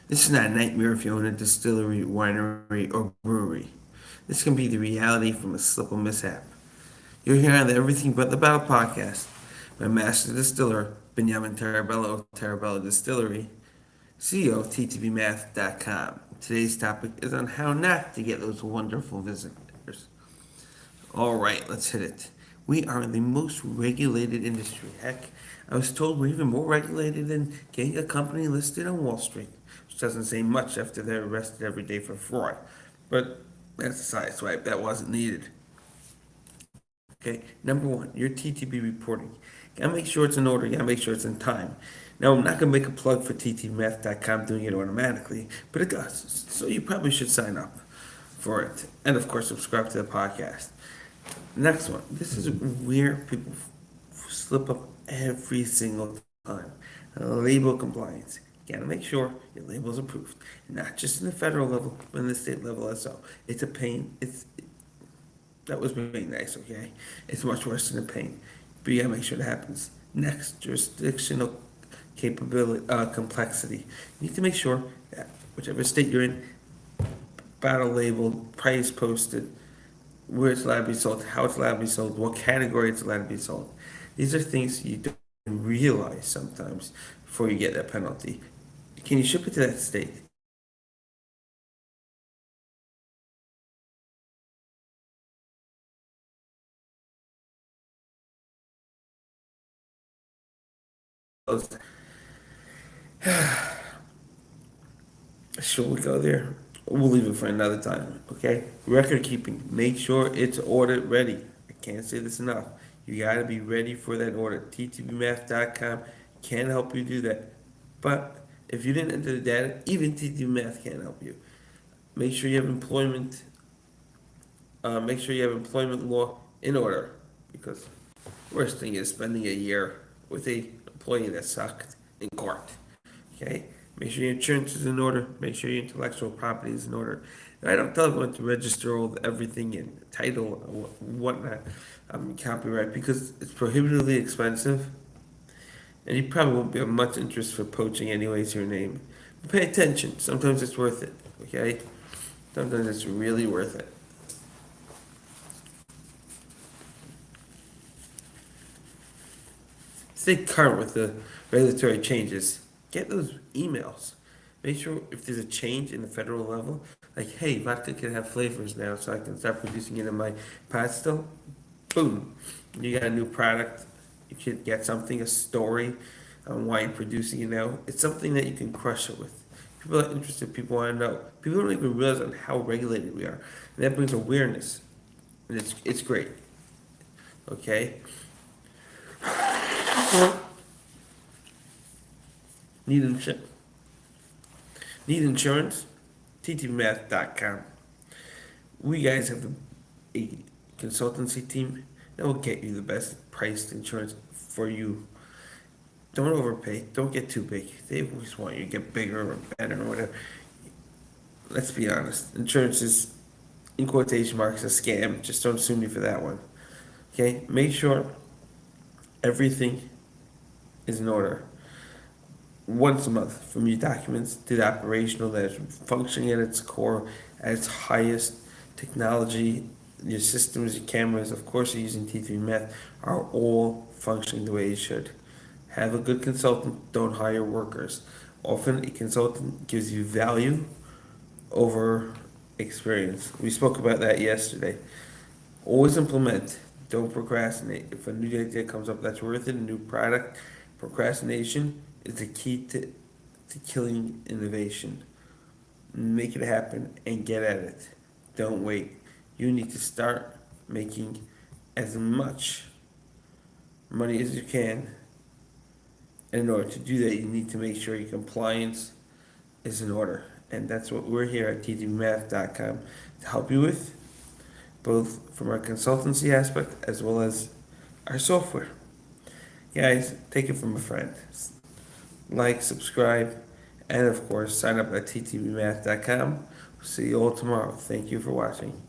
This is not a nightmare if you own a distillery, winery, or brewery. This can be the reality from a slip or mishap. You're here on the Everything But the Bottle podcast by Master Distiller Benjamin Tarabella of Tarabella Distillery, CEO of TTBmath.com. Today's topic is on how not to get those wonderful visitors. All right, let's hit it. We are in the most regulated industry. Heck, I was told we're even more regulated than getting a company listed on Wall Street, which doesn't say much after they're arrested every day for fraud. But that's a side swipe. That wasn't needed. Okay, number one, your TTB reporting. You gotta make sure it's in order. You gotta make sure it's in time. Now, I'm not gonna make a plug for TTMath.com doing it automatically, but it does. So you probably should sign up for it. And of course, subscribe to the podcast. Next one. This is where people slip up every single time. Label compliance. You gotta make sure your label is approved, not just in the federal level, but in the state level as well. It's a pain. That was really nice. Okay, it's much worse than a pain, but you gotta make sure that happens. Next, jurisdictional capability, complexity. You need to make sure that whichever state you're in, bottle labeled, price posted, where it's allowed to be sold, how it's allowed to be sold, what category it's allowed to be sold. These are things you don't realize sometimes before you get that penalty. Can you ship it to that state? Should we go there? We'll leave it for another time, okay? Record keeping. Make sure it's order ready. I can't say this enough. You gotta be ready for that order. TTBmath.com can help you do that. But if you didn't enter the data, even TTB Math can't help you. Make sure you have employment law in order, because worst thing is spending a year with a employee that sucked in court. Okay? Make sure your insurance is in order. Make sure your intellectual property is in order. And I don't tell everyone to register everything in title and whatnot, copyright, because it's prohibitively expensive, and you probably won't be of much interest for poaching anyways your name. But pay attention. Sometimes it's worth it. Okay? Sometimes it's really worth it. Stay current with the regulatory changes. Get those emails. Make sure if there's a change in the federal level, like, hey, vodka can have flavors now, so I can start producing it in my pot still. Boom. You got a new product. You should get something, a story on why you're producing it now. It's something that you can crush it with. People are interested. People want to know. People don't even realize on how regulated we are. And that brings awareness. And it's great. Okay? Need insurance? Need insurance? TTMath.com. We guys have a consultancy team that will get you the best priced insurance for you. Don't overpay. Don't get too big. They always want you to get bigger or better or whatever. Let's be honest. Insurance is, in quotation marks, a scam. Just don't sue me for that one. Okay? Make sure everything is in order. Once a month, from your documents to the operational, that is functioning at its core, at its highest technology, your systems, your cameras, of course, you're using T3 Math, are all functioning the way it should. Have a good consultant, don't hire workers. Often, a consultant gives you value over experience. We spoke about that yesterday. Always implement, don't procrastinate. If a new idea comes up that's worth it, a new product, procrastination is the key to killing innovation. Make it happen and get at it. Don't wait. You need to start making as much money as you can. And in order to do that, you need to make sure your compliance is in order. And that's what we're here at ttmath.com to help you with, both from our consultancy aspect as well as our software. Guys, take it from a friend. Like, subscribe, and of course, sign up at ttbmath.com. See you all tomorrow. Thank you for watching.